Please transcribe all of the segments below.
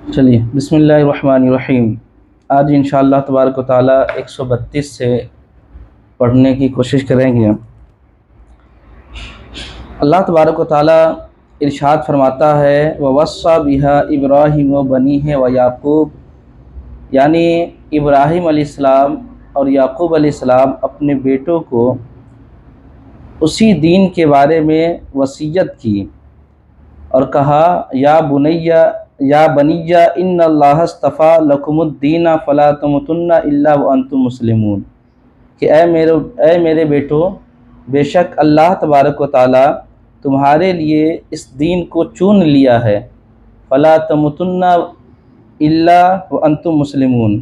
چلیے بسم اللہ الرحمن الرحیم۔ آج انشاءاللہ تبارک و تعالیٰ 132 سے پڑھنے کی کوشش کریں گے۔ اللہ تبارک و تعالیٰ ارشاد فرماتا ہے وَوَصَّى بِهَا إِبْرَاهِيمُ وَبَنِيهِ وَيَعْقُوبُ، یعنی ابراہیم علیہ السلام اور یعقوب علیہ السلام اپنے بیٹوں کو اسی دین کے بارے میں وصیت کی اور کہا یا بنی ان اللہ اصطفیٰ لکم الدین فلا تموتن الا وانتم مسلمون، کہ اے میرے بیٹو، بے شک اللہ تبارک و تعالیٰ تمہارے لیے اس دین کو چن لیا ہے، فلا تموتن الا وانتم مسلمون،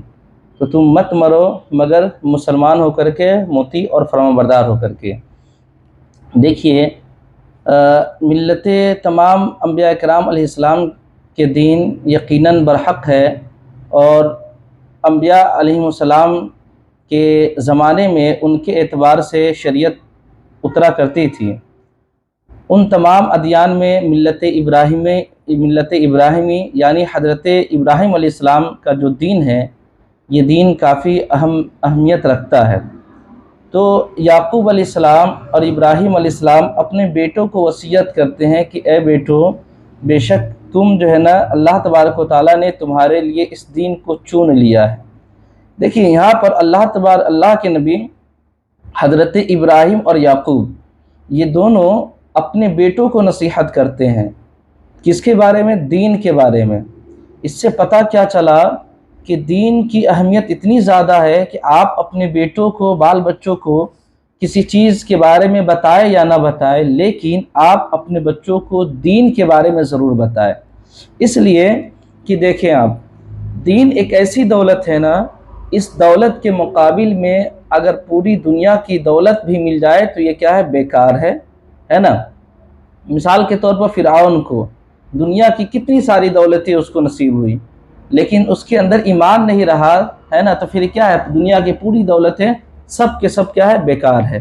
تو تم مت مرو مگر مسلمان ہو کر کے، مطیع اور فرمانبردار ہو کر کے۔ دیکھیے ملت تمام انبیاء کرام علیہ السلام کے دین یقیناً برحق ہے، اور انبیاء علیہ السلام کے زمانے میں ان کے اعتبار سے شریعت اترا کرتی تھی۔ ان تمام ادیان میں ملت ابراہیمی یعنی حضرت ابراہیم علیہ السلام کا جو دین ہے، یہ دین کافی اہمیت رکھتا ہے۔ تو یعقوب علیہ السلام اور ابراہیم علیہ السلام اپنے بیٹوں کو وصیت کرتے ہیں کہ اے بیٹو، بے شک تم جو ہے نا، اللہ تبارک و تعالیٰ نے تمہارے لیے اس دین کو چن لیا ہے۔ دیکھیے یہاں پر اللہ کے نبی حضرت ابراہیم اور یعقوب یہ دونوں اپنے بیٹوں کو نصیحت کرتے ہیں، کس کے بارے میں؟ دین کے بارے میں۔ اس سے پتہ کیا چلا کہ دین کی اہمیت اتنی زیادہ ہے کہ آپ اپنے بیٹوں کو، بال بچوں کو کسی چیز کے بارے میں بتائیں یا نہ بتائیں، لیکن آپ اپنے بچوں کو دین کے بارے میں ضرور بتائیں۔ اس لیے کہ دیکھیں آپ، دین ایک ایسی دولت ہے نا، اس دولت کے مقابل میں اگر پوری دنیا کی دولت بھی مل جائے تو یہ کیا ہے؟ بیکار ہے نا۔ مثال کے طور پر فرعون کو دنیا کی کتنی ساری دولتیں اس کو نصیب ہوئی، لیکن اس کے اندر ایمان نہیں رہا، ہے نا، تو پھر کیا ہے؟ دنیا کی پوری دولتیں سب کے سب کیا ہے؟ بیکار ہے۔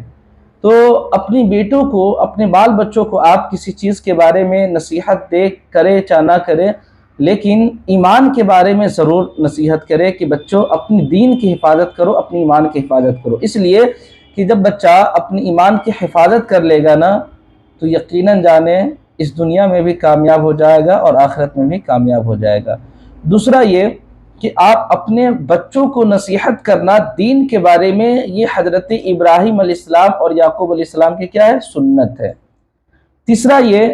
تو اپنی بیٹوں کو، اپنے بال بچوں کو آپ کسی چیز کے بارے میں نصیحت دے کرے چاہ نہ کرے، لیکن ایمان کے بارے میں ضرور نصیحت کرے کہ بچوں اپنی دین کی حفاظت کرو، اپنی ایمان کی حفاظت کرو۔ اس لیے کہ جب بچہ اپنی ایمان کی حفاظت کر لے گا نا، تو یقیناً جانے اس دنیا میں بھی کامیاب ہو جائے گا اور آخرت میں بھی کامیاب ہو جائے گا۔ دوسرا یہ کہ آپ اپنے بچوں کو نصیحت کرنا دین کے بارے میں، یہ حضرت ابراہیم علیہ السلام اور یعقوب علیہ السلام کی کیا ہے؟ سنت ہے۔ تیسرا یہ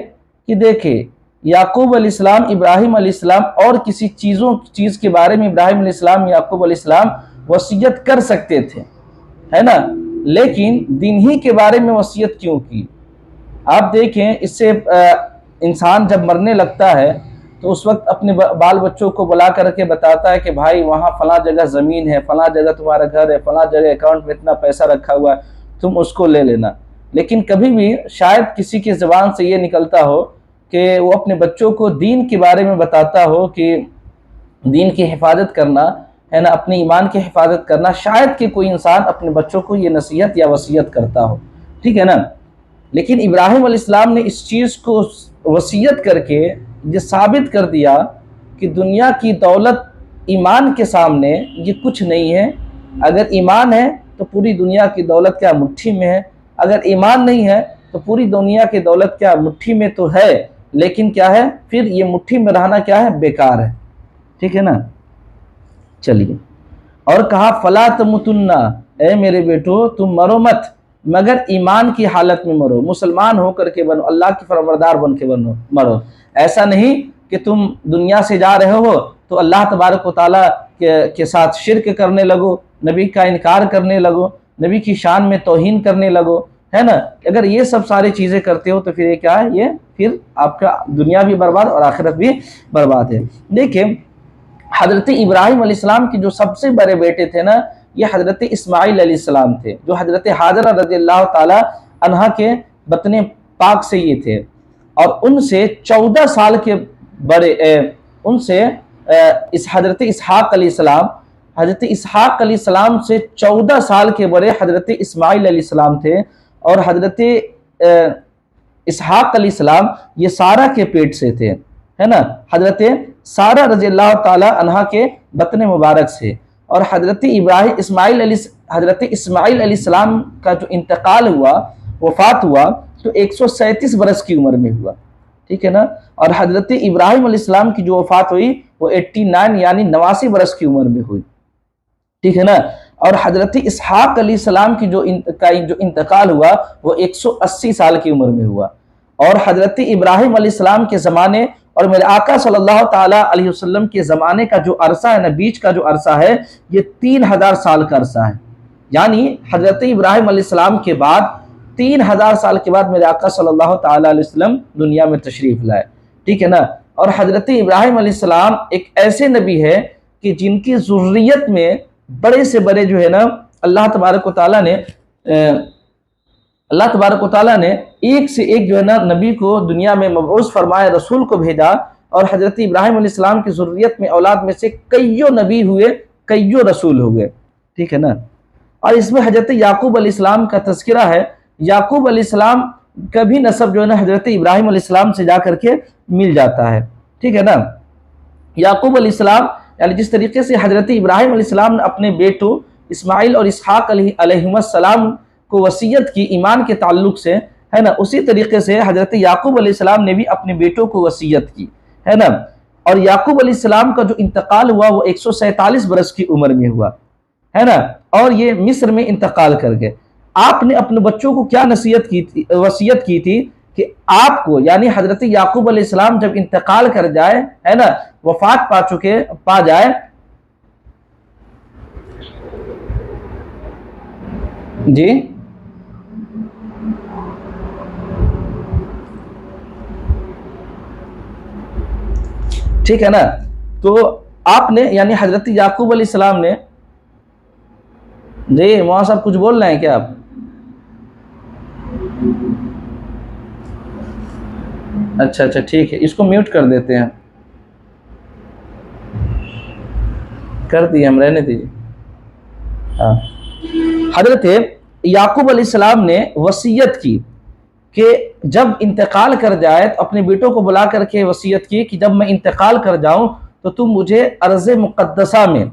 کہ دیکھیں یعقوب علیہ السلام، ابراہیم علیہ السلام اور کسی چیز کے بارے میں ابراہیم علیہ السلام، یعقوب علیہ السلام وصیت کر سکتے تھے، ہے نا، لیکن دین ہی کے بارے میں وصیت کیوں کی؟ آپ دیکھیں اس سے انسان جب مرنے لگتا ہے تو اس وقت اپنے بال بچوں کو بلا کر کے بتاتا ہے کہ بھائی وہاں فلاں جگہ زمین ہے، فلاں جگہ تمہارا گھر ہے، فلاں جگہ اکاؤنٹ میں اتنا پیسہ رکھا ہوا ہے، تم اس کو لے لینا۔ لیکن کبھی بھی شاید کسی کی زبان سے یہ نکلتا ہو کہ وہ اپنے بچوں کو دین کے بارے میں بتاتا ہو کہ دین کی حفاظت کرنا، ہے نا، اپنے ایمان کی حفاظت کرنا، شاید کہ کوئی انسان اپنے بچوں کو یہ نصیحت یا وصیت کرتا ہو، ٹھیک ہے نا۔ لیکن ابراہیم علیہ السلام نے اس چیز کو وصیت کر کے یہ ثابت کر دیا کہ دنیا کی دولت ایمان کے سامنے یہ کچھ نہیں ہے۔ اگر ایمان ہے تو پوری دنیا کی دولت کیا؟ مٹھی میں ہے۔ اگر ایمان نہیں ہے تو پوری دنیا کی دولت کیا؟ مٹھی میں تو ہے، لیکن کیا ہے؟ پھر یہ مٹھی میں رہنا کیا ہے؟ بیکار ہے، ٹھیک ہے نا۔ چلیے اور کہا فلا تموتن، اے میرے بیٹو تم مرو مت مگر ایمان کی حالت میں مرو، مسلمان ہو کر کے بنو، اللہ کی فرمانبردار بن کے مرو۔ ایسا نہیں کہ تم دنیا سے جا رہے ہو تو اللہ تبارک و تعالیٰ کے ساتھ شرک کرنے لگو، نبی کا انکار کرنے لگو، نبی کی شان میں توہین کرنے لگو، ہے نا۔ اگر یہ سب ساری چیزیں کرتے ہو تو پھر یہ کیا ہے؟ یہ پھر آپ کا دنیا بھی برباد اور آخرت بھی برباد ہے۔ دیکھیں حضرت ابراہیم علیہ السلام کے جو سب سے بڑے بیٹے تھے نا، یہ حضرت اسماعیل علیہ السلام تھے، جو حضرت حاجرہ رضی اللہ تعالی عنہا کے بطن پاک سے یہ تھے، اور ان سے 14 سال کے بڑے ان سے حضرت اسحاق علیہ السلام سے 14 سال کے بڑے حضرت اسماعیل علیہ السلام تھے، اور حضرت اسحاق علیہ السلام یہ سارہ کے پیٹ سے تھے، ہے نا۔ حضرت سارہ رضی اللہ تعالی عنہ کے بطن مبارک سے، اور حضرت اسماعیل علیہ السلام کا جو انتقال ہوا، وفات ہوا، تو 137 برس کی عمر میں ہوا، ٹھیک ہے نا، اور حضرت ابراہیم علیہ السلام کی جو وفات ہوئی وہ 89 یعنی 89 برس کی عمر میں ہوئی، ٹھیک ہے نا، اور حضرت اسحاق علیہ السلام کی جو انتقال ہوا وہ 180 سال کی عمر میں ہوا، اور حضرت ابراہیم علیہ السلام کے زمانے اور میرے آقا صلی اللہ تعالیٰ علیہ وسلم کے زمانے کا جو عرصہ ہے نا، بیچ کا جو عرصہ ہے، یہ 3000 سال کا عرصہ ہے، یعنی حضرت ابراہیم علیہ السلام کے بعد 3000 سال کے بعد میرے آقا صلی اللہ تعالیٰ علیہ وسلم دنیا میں تشریف لائے، ٹھیک ہے نا، اور حضرت ابراہیم علیہ السلام ایک ایسے نبی ہے کہ جن کی ذریت میں بڑے سے بڑے جو ہے نا اللہ تبارک و تعالیٰ نے ایک سے ایک جو ہے نا نبی کو دنیا میں مبعوث فرمائے، رسول کو بھیجا، اور حضرت ابراہیم علیہ السلام کی ذریت میں اولاد میں سے کئیوں نبی ہوئے، کئیوں رسول ہوئے، ٹھیک ہے نا، اور اس میں حضرت یعقوب علیہ السلام کا تذکرہ ہے۔ یعقوب علیہ السلام کا بھی نسب جو ہے نا حضرت ابراہیم علیہ السلام سے جا کر کے مل جاتا ہے، ٹھیک ہے نا۔ یعقوب علیہ السلام یعنی جس طریقے سے حضرت ابراہیم علیہ السلام نے اپنے بیٹوں اسماعیل اور اسحاق علیہ السلام کو وصیت کی ایمان کے تعلق سے، ہے نا، اسی طریقے سے حضرت یعقوب علیہ السلام نے بھی اپنے بیٹوں کو وصیت کی، ہے نا، اور یعقوب علیہ السلام کا جو انتقال ہوا وہ 147 برس کی عمر میں ہوا، ہے نا، اور یہ مصر میں انتقال کر گئے۔ آپ نے اپنے بچوں کو کیا وصیت کی تھی کہ آپ کو یعنی حضرت یعقوب علیہ السلام جب انتقال کر جائے، ہے نا، وفات پا جائے، جی ٹھیک ہے نا، تو آپ نے یعنی حضرت یعقوب علیہ السلام نے، جی مولانا صاحب کچھ بول رہے ہیں کیا آپ؟ اچھا ٹھیک ہے، اس کو میوٹ کر دیتے ہیں، کر دیے ہم، رہنے دیجیے۔ ہاں، حضرت یعقوب علیہ السلام نے وصیت کی کہ جب انتقال کر جائے تو اپنے بیٹوں کو بلا کر کے وصیت کی کہ جب میں انتقال کر جاؤں تو تم مجھے ارض مقدسہ میں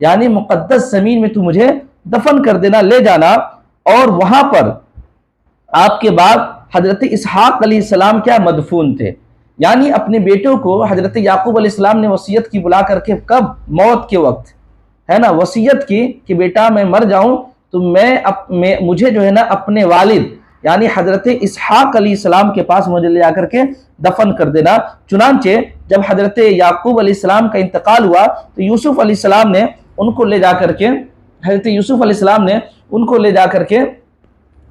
یعنی مقدس زمین میں تم مجھے دفن کر دینا، لے جانا، اور وہاں پر آپ کے بعد حضرت اسحاق علیہ السلام کیا مدفون تھے، یعنی اپنے بیٹوں کو حضرت یعقوب علیہ السلام نے وصیت کی بلا کر کے، کب؟ موت کے وقت، ہے نا، وصیت کی کہ بیٹا میں مر جاؤں تو مجھے جو ہے نا اپنے والد یعنی حضرت اسحاق علیہ السلام کے پاس مجھے لے جا کر کے دفن کر دینا۔ چنانچہ جب حضرت یعقوب علیہ السلام کا انتقال ہوا تو یوسف علیہ السلام نے ان کو لے جا کر کے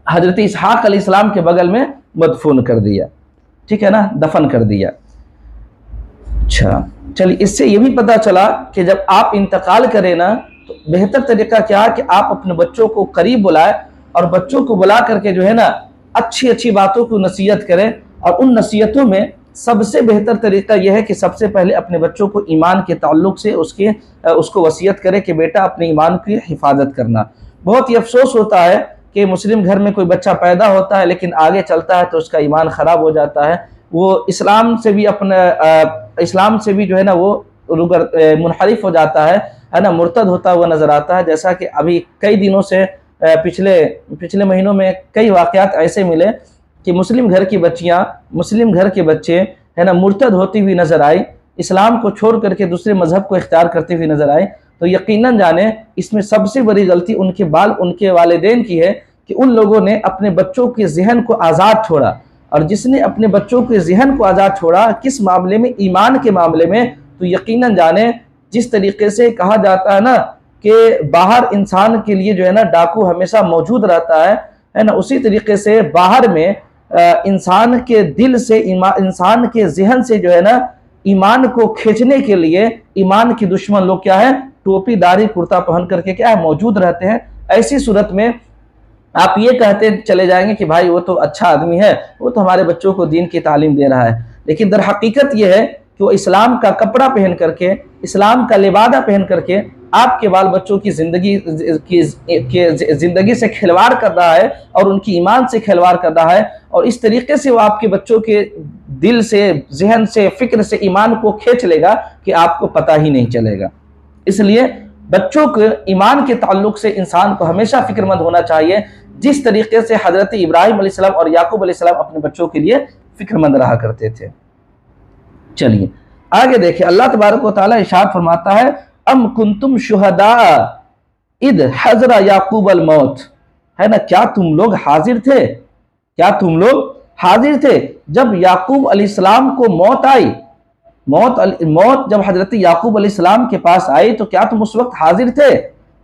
حضرت اسحاق علیہ السلام کے بغل میں مدفون کر دیا، ٹھیک ہے نا، دفن کر دیا۔ اچھا چلیے، اس سے یہ بھی پتہ چلا کہ جب آپ انتقال کریں نا تو بہتر طریقہ کیا کہ آپ اپنے بچوں کو قریب بلائیں، اور بچوں کو بلا کر کے جو ہے نا اچھی باتوں کو نصیحت کریں، اور ان نصیحتوں میں سب سے بہتر طریقہ یہ ہے کہ سب سے پہلے اپنے بچوں کو ایمان کے تعلق سے اس کو وصیت کرے کہ بیٹا اپنے ایمان کی حفاظت کرنا۔ بہت ہی افسوس ہوتا ہے کہ مسلم گھر میں کوئی بچہ پیدا ہوتا ہے لیکن آگے چلتا ہے تو اس کا ایمان خراب ہو جاتا ہے، وہ اسلام سے بھی جو ہے نا وہ منحرف ہو جاتا ہے نا، مرتد ہوتا ہوا نظر آتا ہے، جیسا کہ ابھی کئی دنوں سے پچھلے مہینوں میں کئی واقعات ایسے ملے کہ مسلم گھر کے بچے ہے نا مرتد ہوتی ہوئی نظر آئی، اسلام کو چھوڑ کر کے دوسرے مذہب کو اختیار کرتے ہوئے نظر آئے، تو یقیناً جانیں اس میں سب سے بڑی غلطی ان کے والدین کی ہے کہ ان لوگوں نے اپنے بچوں کے ذہن کو آزاد چھوڑا، اور جس نے اپنے بچوں کے ذہن کو آزاد چھوڑا کس معاملے میں؟ ایمان کے معاملے میں، تو یقیناً جانیں جس طریقے سے کہا جاتا ہے نا کہ باہر انسان کے لیے جو ہے نا ڈاکو ہمیشہ موجود رہتا ہے نا، اسی طریقے سے باہر میں انسان کے دل سے انسان کے ذہن سے جو ہے نا ایمان کو کھینچنے کے لیے ایمان کی دشمن لوگ کیا ہے؟ ٹوپی داڑھی کرتا پہن کر کے کیا ہے؟ موجود رہتے ہیں۔ ایسی صورت میں آپ یہ کہتے چلے جائیں گے کہ بھائی وہ تو اچھا آدمی ہے، وہ تو ہمارے بچوں کو دین کی تعلیم دے رہا ہے، لیکن در حقیقت یہ ہے کہ کہ وہ اسلام کا کپڑا پہن کر کے، اسلام کا لبادہ پہن کر کے آپ کے بال بچوں کی زندگی سے کھلواڑ کر رہا ہے اور ان کی ایمان سے کھلواڑ کر رہا ہے، اور اس طریقے سے وہ آپ کے بچوں کے دل سے، ذہن سے، فکر سے ایمان کو کھینچ لے گا کہ آپ کو پتہ ہی نہیں چلے گا۔ اس لیے بچوں کے ایمان کے تعلق سے انسان کو ہمیشہ فکر مند ہونا چاہیے، جس طریقے سے حضرت ابراہیم علیہ السلام اور یعقوب علیہ السلام اپنے بچوں کے لیے فکر مند رہا کرتے تھے۔ چلیے آگے دیکھیں، اللہ تبارک و تعالیٰ ارشاد فرماتا ہے ام کنتم شہداء اذ حضر یعقوب الموت، ہے نا، کیا تم لوگ حاضر تھے، کیا تم لوگ حاضر تھے جب یعقوب علیہ السلام کو موت آئی، موت جب حضرت یعقوب علیہ السلام کے پاس آئی تو کیا تم اس وقت حاضر تھے؟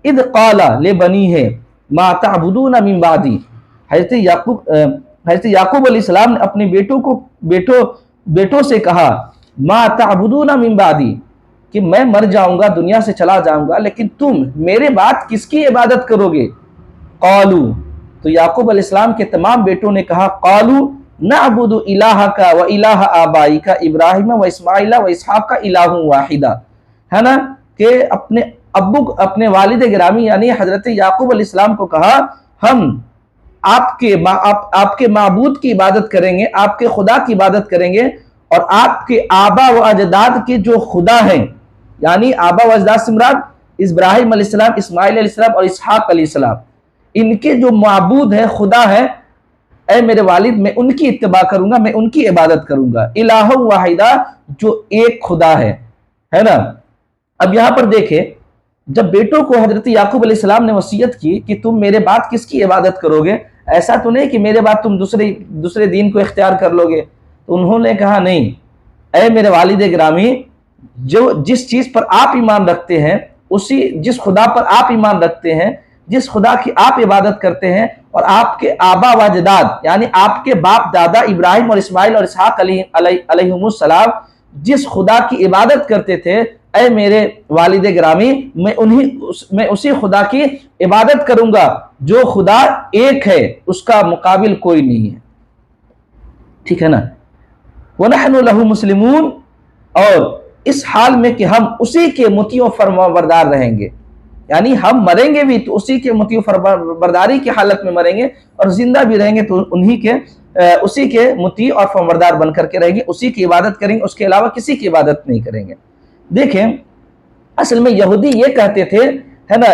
اذ قال لبنیہ ما تعبدون من بعدی، حضرت یعقوب علیہ السلام نے اپنے بیٹوں سے کہا ما تعبدون من بعدی، کہ میں مر جاؤں گا، دنیا سے چلا جاؤں گا، لیکن تم میرے بعد کس کی عبادت کرو گے؟ قالو، تو یعقوب علیہ السلام کے تمام بیٹوں نے کہا قالو نعبد الہک و الہ آبائک ابراہیم و اسماعیل و اسحاق الہ واحدہ، ہے نا، کہ اپنے والد گرامی یعنی حضرت یعقوب علیہ السلام کو کہا ہم آپ کے معبود کی عبادت کریں گے، آپ کے خدا کی عبادت کریں گے، اور آپ کے آبا و اجداد کے جو خدا ہیں، یعنی آبا و اجداد سے مراد ابراہیم علیہ السلام، اسماعیل علیہ السلام اور اسحاق علیہ السلام، ان کے جو معبود ہیں، خدا ہیں، اے میرے والد میں ان کی اتباع کروں گا، میں ان کی عبادت کروں گا، الہ واحدہ، جو ایک خدا ہے نا۔ اب یہاں پر دیکھیں، جب بیٹوں کو حضرت یعقوب علیہ السلام نے وصیت کی کہ تم میرے بعد کس کی عبادت کرو گے، ایسا تو نہیں کہ میرے بعد تم دوسرے دین کو اختیار کر لو گے، تو انہوں نے کہا نہیں، اے میرے والد گرامی، جس چیز پر آپ ایمان رکھتے ہیں، جس خدا پر آپ ایمان رکھتے ہیں، جس خدا کی آپ عبادت کرتے ہیں، اور آپ کے آبا و اجداد یعنی آپ کے باپ دادا ابراہیم اور اسماعیل اور اسحاق علیہم السلام جس خدا کی عبادت کرتے تھے، اے میرے والد گرامی، میں اسی خدا کی عبادت کروں گا جو خدا ایک ہے، اس کا مقابل کوئی نہیں ہے، ٹھیک ہے نا۔ وَنَحْنُ لَهُ مُسْلِمُونَ، اور اس حال میں کہ ہم اسی کے مطیع و فرمانبردار رہیں گے، یعنی ہم مریں گے بھی تو اسی کے مطیع و فرمانبرداری کی حالت میں مریں گے، اور زندہ بھی رہیں گے تو اسی کے مطیع اور فرمانبردار بن کر کے رہیں گے، اسی کی عبادت کریں گے، اس کے علاوہ کسی کی عبادت نہیں کریں گے۔ دیکھیں اصل میں یہودی یہ کہتے تھے، ہے نا،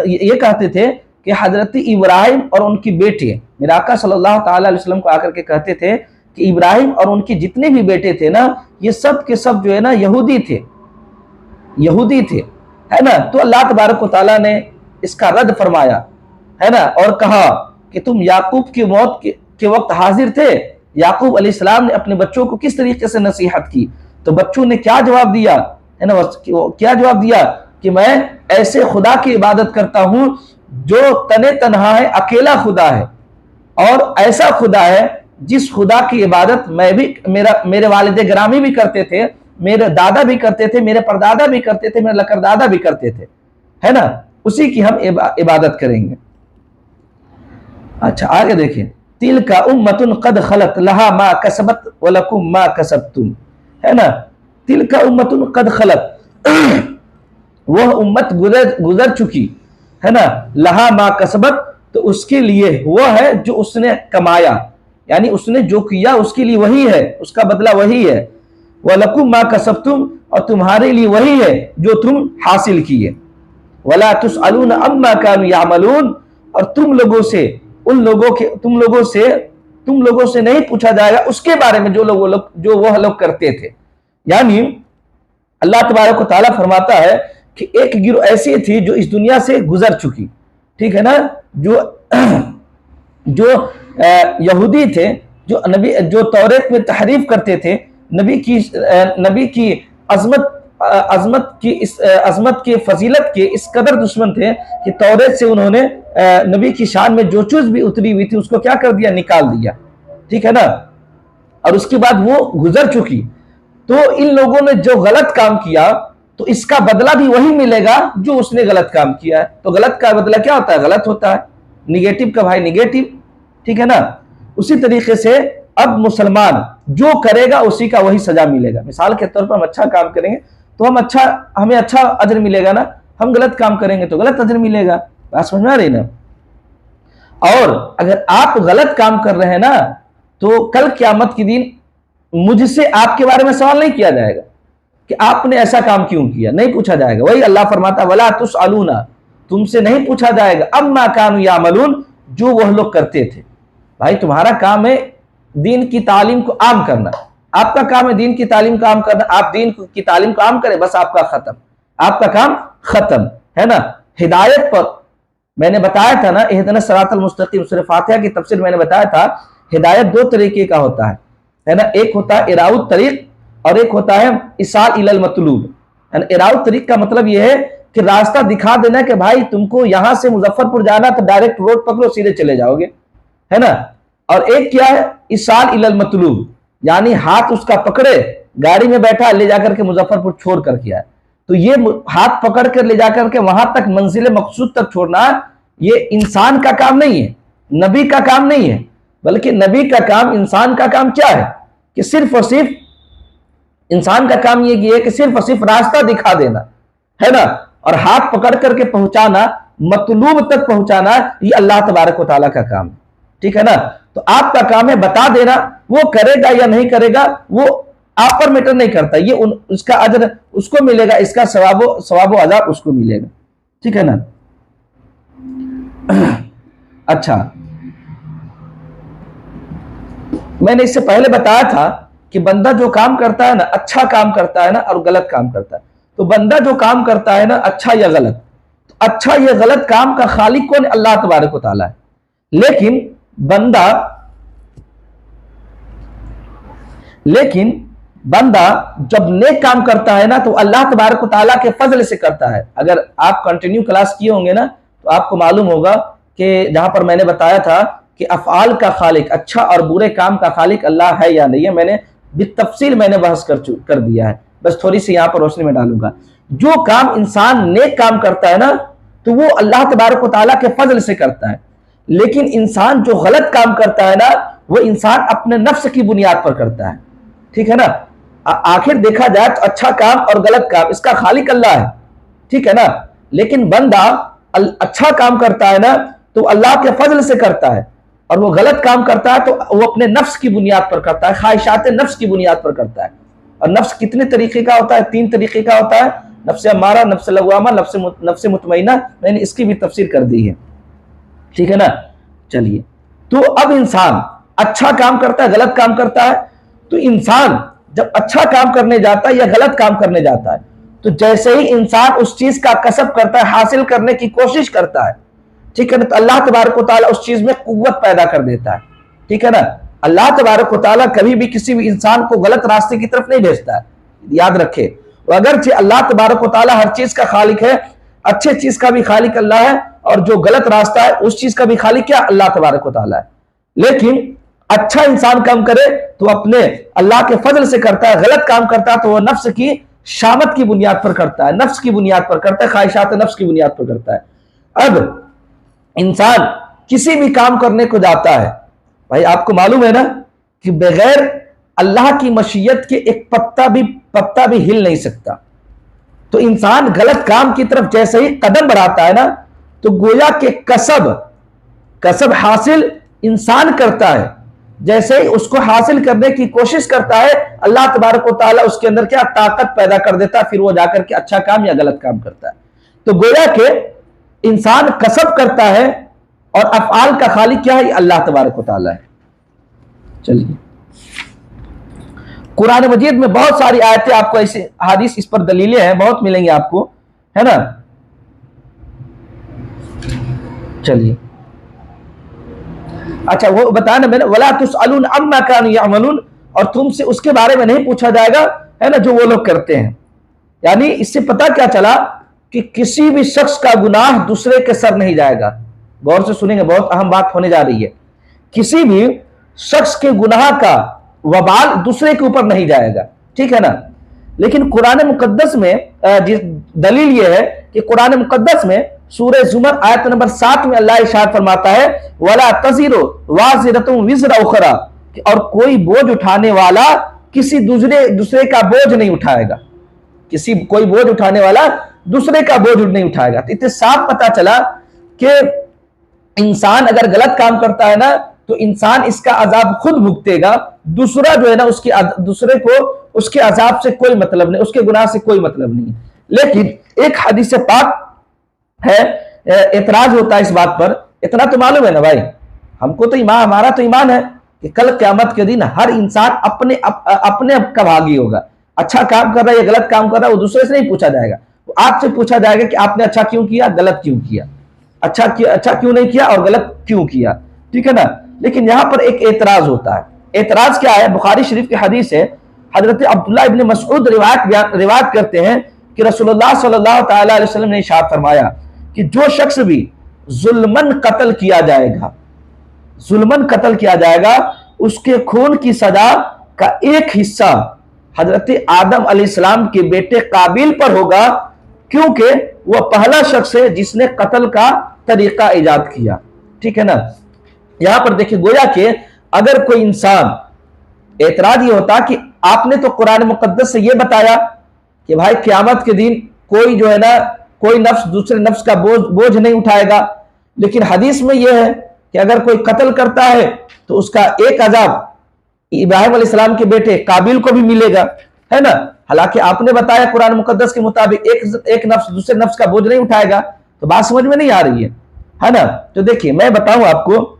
یہ کہتے تھے کہ حضرت ابراہیم اور ان کی بیٹے، میرے آقا صلی اللہ تعالیٰ علیہ وسلم کو آ کر کے کہتے تھے کہ ابراہیم اور ان کے جتنے بھی بیٹے تھے نا، یہ سب کے سب جو ہے نا یہودی تھے، ہے نا۔ تو اللہ تبارک و تعالیٰ نے اس کا رد فرمایا، ہے نا، اور کہا کہ تم یعقوب کی موت کے وقت حاضر تھے، یعقوب علیہ السلام نے اپنے بچوں کو کس طریقے سے نصیحت کی، تو بچوں نے کیا جواب دیا، ہے نا، کیا جواب دیا کہ میں ایسے خدا کی عبادت کرتا ہوں جو تنہا ہے، اکیلا خدا ہے، اور ایسا خدا ہے جس خدا کی عبادت میں بھی، میرے والد گرامی بھی کرتے تھے، میرے دادا بھی کرتے تھے، میرے پردادا بھی کرتے تھے، میرے لکردادا بھی کرتے تھے، ہے نا، اسی کی ہم عبادت کریں گے۔ اچھا آگے دیکھیں، تِلْكَ أُمَّةٌ قَدْ خَلَتْ لَهَا مَا كَسَبَتْ وَلَكُمْ مَا كَسَبْتُمْ، ہے نا، تِلْكَ أُمَّةٌ قَدْ خَلَتْ، وہ امت گزر چکی، ہے نا، لَهَا مَا كَسَبَتْ، تو اس کے لیے وہ ہے جو اس نے کمایا، یعنی اس نے جو کیا اس کے لیے وہی ہے، اس کا بدلہ وہی ہے، وَلَكُمْ مَا كَسَبْتُمْ، اور تمہارے لیے وہی ہے جو تم حاصل کیے، وَلَا تُسْأَلُونَ عَمَّا كَانُوا يَعْمَلُونَ، اور تم لوگوں سے نہیں پوچھا جائے گا اس کے بارے میں جو وہ لوگ کرتے تھے۔ یعنی اللہ تبارک و تعالیٰ فرماتا ہے کہ ایک گروہ ایسی تھی جو اس دنیا سے گزر چکی، ٹھیک ہے نا، جو یہودی تھے، جو توریت میں تحریف کرتے تھے، نبی کی عظمت کی فضیلت کے اس قدر دشمن تھے کہ توریت سے انہوں نے نبی کی شان میں جو چیز بھی اتری ہوئی تھی اس کو کیا کر دیا، نکال دیا، ٹھیک ہے نا، اور اس کے بعد وہ گزر چکی۔ تو ان لوگوں نے جو غلط کام کیا تو اس کا بدلہ بھی وہی ملے گا جو اس نے غلط کام کیا ہے، تو غلط کا بدلہ کیا ہوتا ہے، غلط ہوتا ہے، نگیٹو کا بھائی نگیٹو، ٹھیک ہے نا۔ اسی طریقے سے اب مسلمان جو کرے گا اسی کا وہی سزا ملے گا. مثال کے طور پر ہم اچھا کام کریں گے تو ہمیں اچھا اجر ملے گا نا, ہم غلط کام کریں گے تو غلط اجر ملے گا. بات سمجھ میں آ رہی نا؟ اور اگر آپ غلط کام کر رہے ہیں نا تو کل قیامت کے دن مجھ سے آپ کے بارے میں سوال نہیں کیا جائے گا کہ آپ نے ایسا کام کیوں کیا, نہیں پوچھا جائے گا. وہی اللہ فرماتا وَلَا تُسْأَلُونَ, تم سے نہیں پوچھا جائے گا اَمَّا كَانُوا يَعْمَلُونَ, جو وہ لوگ کرتے تھے. بھائی تمہارا کام ہے دین کی تعلیم کو عام کرنا, آپ کا کام ہے دین کی تعلیم کو عام کرنا, آپ دین کی تعلیم کو عام کریں بس آپ کا ختم, آپ کا کام ختم ہے نا. ہدایت پر میں نے بتایا تھا نا, اہدنا الصراط المستقیم, سورہ فاتحہ کی تفسیر میں نے بتایا تھا ہدایت دو طریقے کا ہوتا ہے نا. ایک ہوتا ہے اراء الطریق اور ایک ہوتا ہے ایصال الی المطلوب. اراء الطریق کا مطلب یہ ہے کہ راستہ دکھا دینا کہ بھائی تم کو یہاں سے مظفر پور جانا تو ڈائریکٹ روڈ پکڑو سیدھے چلے جاؤ گے, ہے نا. اور ایک کیا ہے ایصال الی المطلوب, یعنی ہاتھ اس کا پکڑے گاڑی میں بیٹھا لے جا کر کے مظفر پور چھوڑ کر کیا ہے. تو یہ ہاتھ پکڑ کر لے جا کر کے وہاں تک منزل مقصود تک چھوڑنا یہ انسان کا کام نہیں ہے, نبی کا کام نہیں ہے, بلکہ نبی کا کام, انسان کا کام کیا ہے کہ صرف اور صرف انسان کا کام یہ ہے کہ صرف اور صرف راستہ دکھا دینا ہے نا, اور ہاتھ پکڑ کر کے پہنچانا, مطلوب تک پہنچانا, یہ اللہ تبارک و تعالیٰ کا کام ہے. ٹھیک ہے نا. تو آپ کا کام ہے بتا دینا, وہ کرے گا یا نہیں کرے گا وہ آپ پر میٹر نہیں کرتا, یہ اس کا اجر اس کو ملے گا, اس کا ثواب و عذاب اس کو ملے گا. ٹھیک ہے نا. اچھا, میں نے اس سے پہلے بتایا تھا کہ بندہ جو کام کرتا ہے نا, اچھا کام کرتا ہے نا اور غلط کام کرتا ہے, تو بندہ جو کام کرتا ہے نا اچھا یا غلط, تو اچھا یا غلط کام کا خالق کون؟ اللہ تبارک و تعالیٰ ہے. لیکن بندہ جب نیک کام کرتا ہے نا تو اللہ تبارک و تعالیٰ کے فضل سے کرتا ہے. اگر آپ کنٹینیو کلاس کیے ہوں گے نا تو آپ کو معلوم ہوگا کہ جہاں پر میں نے بتایا تھا کہ افعال کا خالق, اچھا اور برے کام کا خالق اللہ ہے یا نہیں ہے, میں نے بالتفصیل میں نے بحث کر دیا ہے. بس تھوڑی سی یہاں پر روشنی میں ڈالوں گا. جو کام انسان نیک کام کرتا ہے نا تو وہ اللہ تبارک و تعالیٰ کے فضل سے کرتا ہے, لیکن انسان جو غلط کام کرتا ہے نا وہ انسان اپنے نفس کی بنیاد پر کرتا ہے. ٹھیک ہے نا. آخر دیکھا جائے تو اچھا کام اور غلط کام اس کا خالق اللہ ہے. ٹھیک ہے نا. لیکن بندہ اچھا کام کرتا ہے نا تو اللہ کے فضل سے کرتا ہے, اور وہ غلط کام کرتا ہے تو وہ اپنے نفس کی بنیاد پر کرتا ہے, خواہشات نفس کی بنیاد پر کرتا ہے. اور نفس کتنے طریقے کا ہوتا ہے؟ 3 طریقے کا ہوتا ہے, نفس امارہ, نفس لوامہ, نفس مطمئنہ. میں نے اس کی بھی تفسیر کر دی ہے. ٹھیک ہے نا. چلیے, تو اب انسان اچھا کام کرتا ہے, غلط کام کرتا ہے, تو انسان جب اچھا کام کرنے جاتا ہے یا غلط کام کرنے جاتا ہے تو جیسے ہی انسان اس چیز کا کسب کرتا ہے, حاصل کرنے کی کوشش کرتا ہے, ٹھیک ہے نا, تو اللہ تبارک و تعالیٰ اس چیز میں قوت پیدا کر دیتا ہے. ٹھیک ہے نا. اللہ تبارک و تعالیٰ کبھی بھی کسی بھی انسان کو غلط راستے کی طرف نہیں بھیجتا ہے, یاد رکھے. اگرچہ اللہ تبارک و تعالیٰ ہر چیز کا خالق ہے, اچھے چیز کا بھی خالق اللہ ہے, اور جو غلط راستہ ہے اس چیز کا بھی خالق کیا؟ اللہ تبارک و تعالیٰ ہے. لیکن اچھا انسان کام کرے تو اپنے اللہ کے فضل سے کرتا ہے, غلط کام کرتا ہے تو وہ نفس کی شامت کی بنیاد پر کرتا ہے, نفس کی بنیاد پر کرتا ہے, خواہشات نفس کی بنیاد پر کرتا ہے. اب انسان کسی بھی کام کرنے کو جاتا ہے, بھائی آپ کو معلوم ہے نا کہ بغیر اللہ کی مشیت کے ایک پتا بھی ہل نہیں سکتا. تو انسان غلط کام کی طرف جیسے ہی قدم بڑھاتا ہے نا تو گویا کہ کسب حاصل انسان کرتا ہے, جیسے ہی اس کو حاصل کرنے کی کوشش کرتا ہے اللہ تبارک و تعالیٰ اس کے اندر کیا طاقت پیدا کر دیتا ہے, پھر وہ جا کر کے اچھا کام یا غلط کام کرتا ہے. تو گویا کہ انسان کسب کرتا ہے اور افعال کا خالق کیا ہے؟ اللہ تبارک و تعالیٰ ہے. چلیے, قرآن مجید میں بہت ساری آیتیں آپ کو ایسے حدیث اس پر دلیلیں ہیں بہت ملیں گی آپ کو, ہے نا. چلیے, اچھا وہ بتانا میں نے وَلَا تُسْأَلُونَ عَمَّا كَانُوا يَعْمَلُونَ, اور تم سے اس کے بارے میں نہیں پوچھا جائے گا, ہے نا, جو وہ لوگ کرتے ہیں. یعنی اس سے پتہ کیا چلا کہ کسی بھی شخص کا گناہ دوسرے کے سر نہیں جائے گا. غور سے سنیں گے, بہت اہم بات ہونے جا رہی ہے. کسی بھی شخص کے گناہ کا وبال دوسرے کے اوپر نہیں جائے گا. ٹھیک ہے نا. لیکن قرآن مقدس میں دلیل یہ ہے کہ قرآن مقدس میں سورہ زمر آیت نمبر 7 میں اللہ ارشاد فرماتا ہے وَلَا تَزِرُ وَازِرَةٌ وِزْرَ أُخْرَىٰ, اور کوئی بوجھ اٹھانے والا کسی دوسرے کا بوجھ نہیں اٹھائے گا، کوئی بوجھ اٹھانے والا دوسرے کا بوجھ نہیں اٹھائے گا۔ تو اتنے صاف پتا چلا کہ انسان اگر غلط کام کرتا ہے نا تو انسان اس کا عذاب خود بھگتے گا، دوسرا جو ہے نا دوسرے کو اس کے عذاب سے کوئی مطلب نہیں، اس کے گناہ سے کوئی مطلب نہیں۔ لیکن ایک حدیث پاک ہے، اعتراض ہوتا ہے اس بات پر، اتنا تو معلوم ہے نا بھائی، ہم کو تو ہمارا تو ایمان ہے کہ کل قیامت کے دن ہر انسان اپنے کا بھاگی ہوگا، اچھا کام کر رہا ہے یا غلط کام کر رہا ہے وہ دوسرے سے نہیں پوچھا جائے گا، وہ آپ سے پوچھا جائے گا کہ آپ نے اچھا کیوں کیا، غلط کیوں کیا، اچھا کیوں نہیں کیا اور غلط کیوں کیا، ٹھیک ہے نا۔ لیکن یہاں پر ایک اعتراض ہوتا ہے، اعتراض کیا ہے؟ بخاری شریف کی حدیث ہے، حضرت عبداللہ ابن مسعود روایت کرتے ہیں کہ رسول اللہ صلی اللہ تعالی علیہ وسلم نے ارشاد فرمایا کہ جو شخص بھی ظلمن قتل کیا جائے گا اس کے خون کی سزا کا ایک حصہ حضرت آدم علیہ السلام کے بیٹے قابیل پر ہوگا، کیونکہ وہ پہلا شخص ہے جس نے قتل کا طریقہ ایجاد کیا، ٹھیک ہے نا۔ یہاں پر دیکھیں گویا کہ اگر کوئی انسان، اعتراض یہ ہوتا کہ آپ نے تو قرآن مقدس سے یہ بتایا کہ بھائی قیامت کے دن کوئی جو ہے نا کوئی نفس دوسرے نفس کا بوجھ نہیں اٹھائے گا، لیکن حدیث میں یہ ہے کہ اگر کوئی قتل کرتا ہے تو اس کا ایک عذاب ابراہیم علیہ السلام کے بیٹے قابیل کو بھی ملے گا، ہے نا۔ حالانکہ آپ نے بتایا قرآن مقدس کے مطابق ایک نفس دوسرے نفس کا بوجھ نہیں اٹھائے گا، تو بات سمجھ میں نہیں آ رہی ہے نا۔ تو دیکھیے میں بتاؤں آپ کو،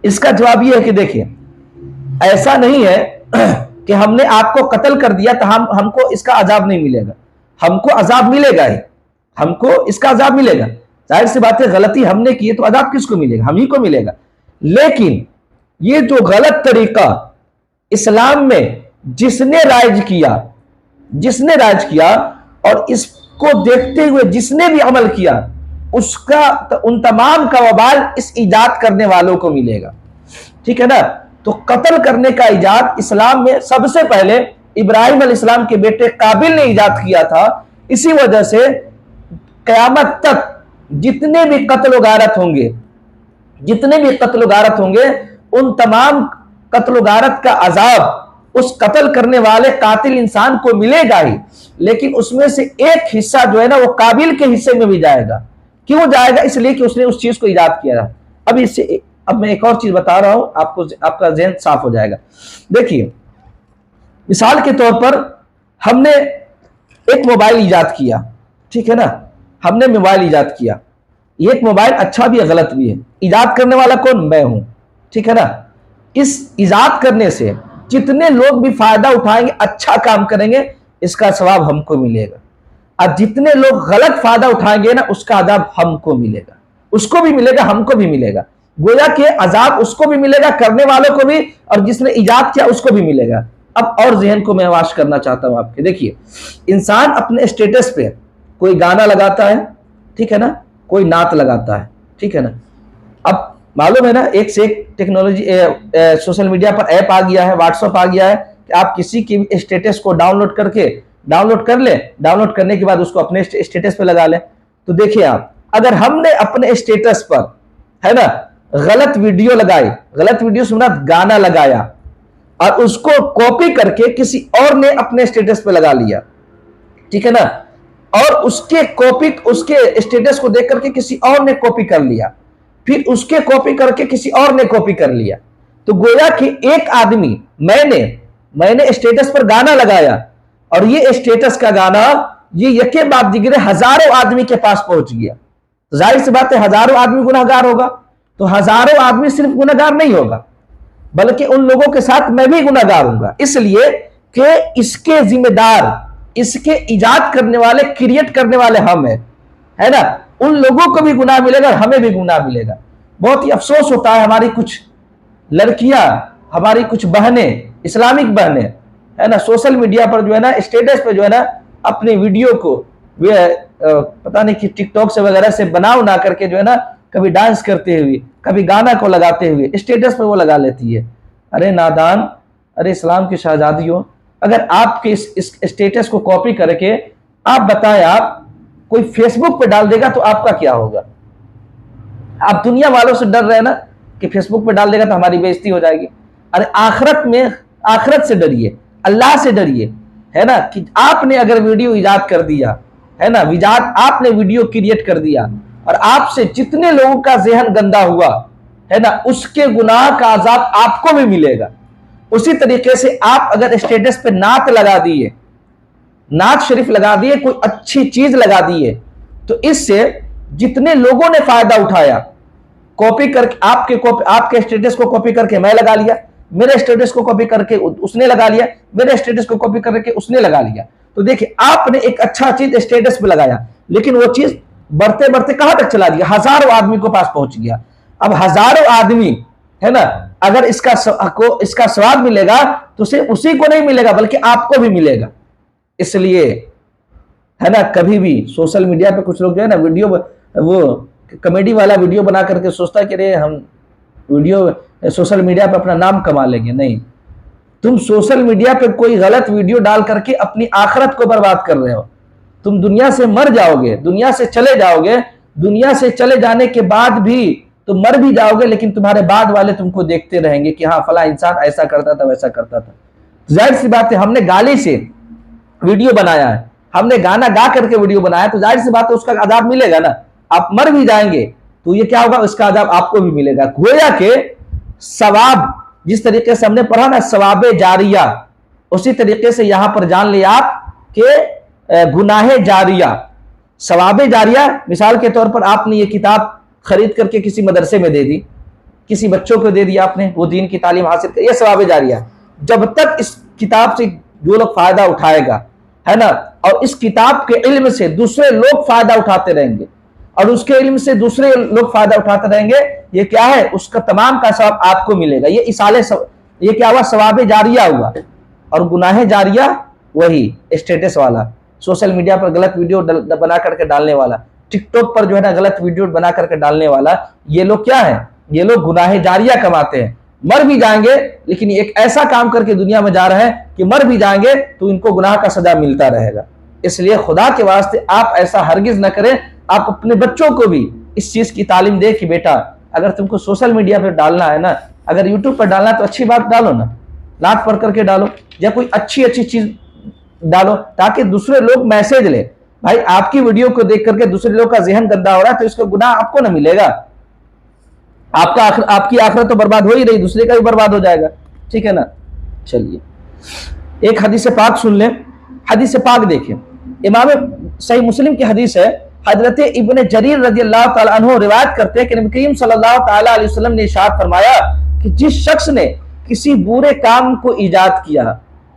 اس کا جواب یہ ہے کہ دیکھیے ایسا نہیں ہے کہ ہم نے آپ کو قتل کر دیا تو ہم کو اس کا عذاب نہیں ملے گا، ہم کو عذاب ملے گا ہی، ہم کو اس کا عذاب ملے گا، ظاہر سی بات ہے غلطی ہم نے کی تو عذاب کس کو ملے گا؟ ہم ہی کو ملے گا۔ لیکن یہ جو غلط طریقہ اسلام میں جس نے رائج کیا اور اس کو دیکھتے ہوئے جس نے بھی عمل کیا، ان تمام کا وبال اس ایجاد کرنے والوں کو ملے گا، ٹھیک ہے نا۔ تو قتل کرنے کا ایجاد اسلام میں سب سے پہلے ابراہیم علیہ السلام کے بیٹے قابیل نے ایجاد کیا تھا، اسی وجہ سے قیامت تک جتنے بھی قتل و غارت ہوں گے ان تمام قتل و غارت کا عذاب اس قتل کرنے والے قاتل انسان کو ملے گا ہی، لیکن اس میں سے ایک حصہ جو ہے نا وہ قابیل کے حصے میں بھی جائے گا۔ کیوں جائے گا؟ اس لیے کہ اس نے اس چیز کو ایجاد کیا تھا۔ اب میں ایک اور چیز بتا رہا ہوں، آپ کا ذہن صاف ہو جائے گا۔ دیکھیے مثال کے طور پر ہم نے ایک موبائل ایجاد کیا، ٹھیک ہے نا، ہم نے موبائل ایجاد کیا، یہ ایک موبائل اچھا بھی ہے غلط بھی ہے، ایجاد کرنے والا کون؟ میں ہوں، ٹھیک ہے نا۔ اس ایجاد کرنے سے جتنے لوگ بھی فائدہ اٹھائیں گے، اچھا کام کریں گے، اس کا ثواب ہم کو ملے گا، اور جتنے لوگ غلط فائدہ اٹھائیں گے نا اس کا عذاب ہم کو ملے گا، اس کو بھی ملے گا، ہم کو بھی ملے گا۔ گویا کہ عذاب اس کو بھی ملے گا، کرنے والوں کو بھی، اور جس نے ایجاد کیا اس کو بھی ملے گا۔ اب اور ذہن کو میں واش کرنا چاہتا ہوں آپ کے، دیکھیے انسان اپنے اسٹیٹس پہ کوئی گانا لگاتا ہے، ٹھیک ہے نا، کوئی نعت لگاتا ہے، ٹھیک ہے نا۔ اب معلوم ہے نا ایک سے ایک ٹیکنالوجی سوشل میڈیا پر ایپ آ گیا ہے، واٹس ایپ آ گیا ہے کہ آپ کسی کی اسٹیٹس کو ڈاؤن لوڈ کر لیں، ڈاؤن لوڈ کرنے کے بعد اس کو اپنے اسٹیٹس پہ لگا لیں۔ تو دیکھیں آپ، اگر ہم نے اپنے اسٹیٹس پر ہے نا غلط ویڈیو لگائی، غلط ویڈیو سے مراد گانا لگایا، اور اس کو کاپی کر کے کسی اور نے اپنے اسٹیٹس پہ لگا لیا، ٹھیک ہے نا، اور اس کے اسٹیٹس کو دیکھ کر کے کسی اور نے کاپی کر لیا، پھر اس کے کاپی کر کے کسی اور نے کاپی کر لیا، تو گویا کہ ایک آدمی میں نے اسٹیٹس پر گانا لگایا، اور یہ اسٹیٹس کا گانا یہ یکے بعد دیگرے ہزاروں آدمی کے پاس پہنچ گیا، ظاہر سی بات ہے ہزاروں آدمی گناہگار ہوگا، تو ہزاروں آدمی صرف گناہگار نہیں ہوگا بلکہ ان لوگوں کے ساتھ میں بھی گناہگار ہوں گا، اس لیے کہ اس کے ذمہ دار، اس کے ایجاد کرنے والے، کریٹ کرنے والے ہم ہیں، ہے نا۔ ان لوگوں کو بھی گناہ ملے گا اور ہمیں بھی گناہ ملے گا۔ بہت ہی افسوس ہوتا ہے ہماری کچھ لڑکیاں، ہماری کچھ بہنیں، اسلامک بہنیں ہے نا، سوشل میڈیا پر جو ہے نا اسٹیٹس پہ جو ہے نا اپنے ویڈیو کو پتہ نہیں کہ ٹک ٹاک سے وغیرہ سے بنا کر کے جو ہے نا کبھی ڈانس کرتے ہوئے، کبھی گانا کو لگاتے ہوئے اسٹیٹس پہ وہ لگا لیتی ہے۔ ارے نادان، ارے اسلام کی شہزادیوں، اگر آپ کے اس اسٹیٹس کو کاپی کر کے آپ بتائیں آپ کوئی فیس بک پہ ڈال دے گا تو آپ کا کیا ہوگا؟ آپ دنیا والوں سے ڈر رہے نا کہ فیس بک پہ ڈال دے گا تو ہماری بے عزتی ہو جائے گی، ارے آخرت سے ڈریے، اللہ سے ڈریے، ہے نا. کہ آپ نے اگر ویڈیو ایجاد کر دیا ہے نا، آپ نے ویڈیو کریٹ کر دیا اور آپ سے جتنے لوگوں کا ذہن گندا ہوا ہے نا، اس کے گناہ کا عذاب آپ کو بھی ملے گا. اسی طریقے سے آپ اگر اسٹیٹس پہ نعت لگا دیے، نعت شریف لگا دیے، کوئی اچھی چیز لگا دیے، تو اس سے جتنے لوگوں نے فائدہ اٹھایا، کاپی کر کے آپ کے اسٹیٹس کو کاپی کر کے میں لگا لیا، میرے اسٹیٹس کو کاپی کر کے اس نے لگا لیا، میرے اسٹیٹس کو کاپی کر کے اس نے لگا لیا. تو دیکھیں آپ نے ایک اچھا چیز اسٹیٹس پہ لگایا، لیکن وہ چیز بڑھتے بڑھتے کہاں تک چلا گیا؟ ہزاروں آدمی کو پاس پہنچ گیا. اب ہزاروں آدمی ہے نا، اگر اس کا ثواب ملے گا تو صرف اسی کو نہیں ملے گا بلکہ آپ کو بھی ملے گا. اس لیے ہے نا، کبھی بھی سوشل میڈیا پہ کچھ لوگ جو ہے نا ویڈیو، وہ کامیڈی والا ویڈیو بنا کر کے سوچتا ہے کہ رے ہم ویڈیو سوشل میڈیا پہ اپنا نام کما لیں گے. نہیں، تم سوشل میڈیا پہ کوئی غلط ویڈیو ڈال کر کے اپنی آخرت کو برباد کر رہے ہو. تم دنیا سے مر جاؤ گے، دنیا سے چلے جاؤ گے، دنیا سے چلے جانے کے بعد بھی تم مر بھی جاؤ گے، لیکن تمہارے بعد والے تم کو دیکھتے رہیں گے کہ ہاں فلاں انسان ایسا کرتا تھا، ویسا کرتا تھا. ظاہر سی بات ہے، ہم نے گالی سے ویڈیو بنایا ہے، ہم نے گانا گا کر کے ویڈیو بنایا، تو ظاہر سی بات ہے اس کا عذاب ملے گا نا. آپ مر بھی جائیں گے تو یہ کیا ہوگا؟ اس کا عذاب آپ کو بھی ملے گا. گویا کہ ثواب، جس طریقے سے ہم نے پڑھا نا ثواب جاریہ، اسی طریقے سے یہاں پر جان لیا آپ کہ گناہ جاریہ، ثواب جاریہ. مثال کے طور پر آپ نے یہ کتاب خرید کر کے کسی مدرسے میں دے دی، کسی بچوں کو دے دیا آپ نے، وہ دین کی تعلیم حاصل کر، یہ ثواب جاریہ. جب تک اس کتاب سے جو لوگ فائدہ اٹھائے گا ہے نا، اور اس کتاب کے علم سے دوسرے لوگ فائدہ اٹھاتے رہیں گے، اور اس کے علم سے دوسرے لوگ فائدہ اٹھاتے رہیں گے، یہ کیا ہے؟ اس کا تمام کا ثواب آپ کو ملے گا. یہ کیا ہوا؟ ثواب جاریہ ہوا. اور گناہ جاریہ وہی اسٹیٹس والا، سوشل میڈیا پر غلط ویڈیو بنا کر کے ڈالنے والا، ٹک ٹاک پر جو ہے نا غلط ویڈیو بنا کر کے ڈالنے والا، یہ لوگ کیا ہے؟ یہ لوگ گناہ جاریہ کماتے ہیں. مر بھی جائیں گے لیکن ایک ایسا کام کر کے دنیا میں جا رہے ہیں کہ مر بھی جائیں گے تو ان کو گناہ کا سزا ملتا رہے گا. اس لیے خدا کے واسطے آپ ایسا ہرگز نہ کریں. آپ اپنے بچوں کو بھی اس چیز کی تعلیم دے کہ بیٹا اگر تم کو سوشل میڈیا پہ ڈالنا ہے نا، اگر یوٹیوب پر ڈالنا ہے تو اچھی بات ڈالو نا، نعت پڑھ کر کے ڈالو یا کوئی اچھی چیز ڈالو تاکہ دوسرے لوگ میسج لے. بھائی آپ کی ویڈیو کو دیکھ کر کے دوسرے لوگ کا ذہن گندا ہو رہا ہے تو اس کا گناہ آپ کو نہ ملے گا. آپ کی آخرت تو برباد ہو ہی رہی، دوسرے کا بھی برباد ہو جائے گا. ٹھیک ہے نا؟ چلیے ایک حدیث پاک سن لیں. حدیث پاک دیکھیں، امام صحیح مسلم کی حدیث ہے. حضرت ابن جریر رضی اللہ تعالیٰ عنہ روایت کرتے ہیں کہ نبی کریم صلی اللہ تعالیٰ علیہ وسلم نے ارشاد فرمایا کہ جس شخص نے کسی برے کام کو ایجاد کیا،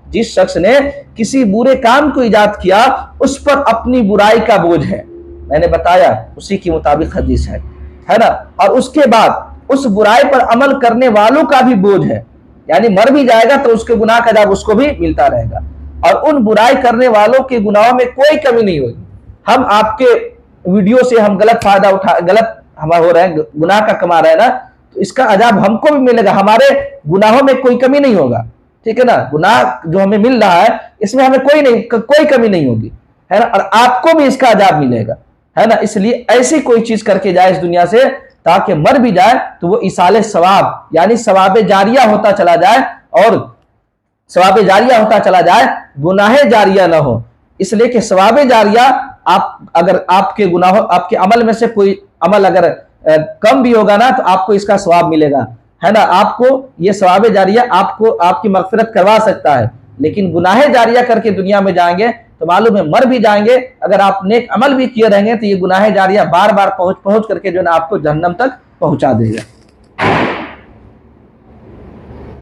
جس شخص نے کسی برے کام کو ایجاد کیا، اس پر اپنی برائی کا بوجھ ہے. میں نے بتایا اسی کے مطابق حدیث ہے نا. اور اس کے بعد اس برائی پر عمل کرنے والوں کا بھی بوجھ ہے، یعنی مر بھی جائے گا تو اس کے گناہ کا عذاب اس کو بھی ملتا رہے گا. اور ان برائی کرنے والوں کے گناہوں میں کوئی کمی نہیں ہوگی. ہم آپ کے ویڈیو سے ہم غلط فائدہ غلط ہم ہو رہے ہیں، گناہ کا کما رہے ہیں نا، تو اس کا عذاب ہم کو بھی ملے گا. ہمارے گناہوں میں کوئی کمی نہیں ہوگا. ٹھیک ہے نا؟ گناہ جو ہمیں مل رہا ہے اس میں ہمیں کوئی کمی نہیں ہوگی، ہے نا. اور آپ کو بھی اس کا عذاب ملے گا، ہے نا. اس لیے ایسی کوئی چیز کر کے جائے اس دنیا سے تاکہ مر بھی جائے تو وہ ایصال ثواب یعنی ثواب جاریہ ہوتا چلا جائے، اور ثواب جاریہ ہوتا چلا جائے، گناہ جاریہ نہ ہو. اس لیے کہ ثواب جاریہ اگر آپ کے گناہوں، آپ کے عمل میں سے کوئی عمل اگر کم بھی ہوگا نا تو آپ کو اس کا ثواب ملے گا، ہے نا. آپ کو یہ ثواب جاریہ آپ کی مغفرت کروا سکتا ہے، لیکن گناہ جاریہ کر کے دنیا میں جائیں گے تو معلوم ہے مر بھی جائیں گے. اگر آپ نیک عمل بھی کیے رہیں گے تو یہ گناہ جاریہ بار بار پہنچ کر کے جو ہے نا آپ کو جہنم تک پہنچا دے گا.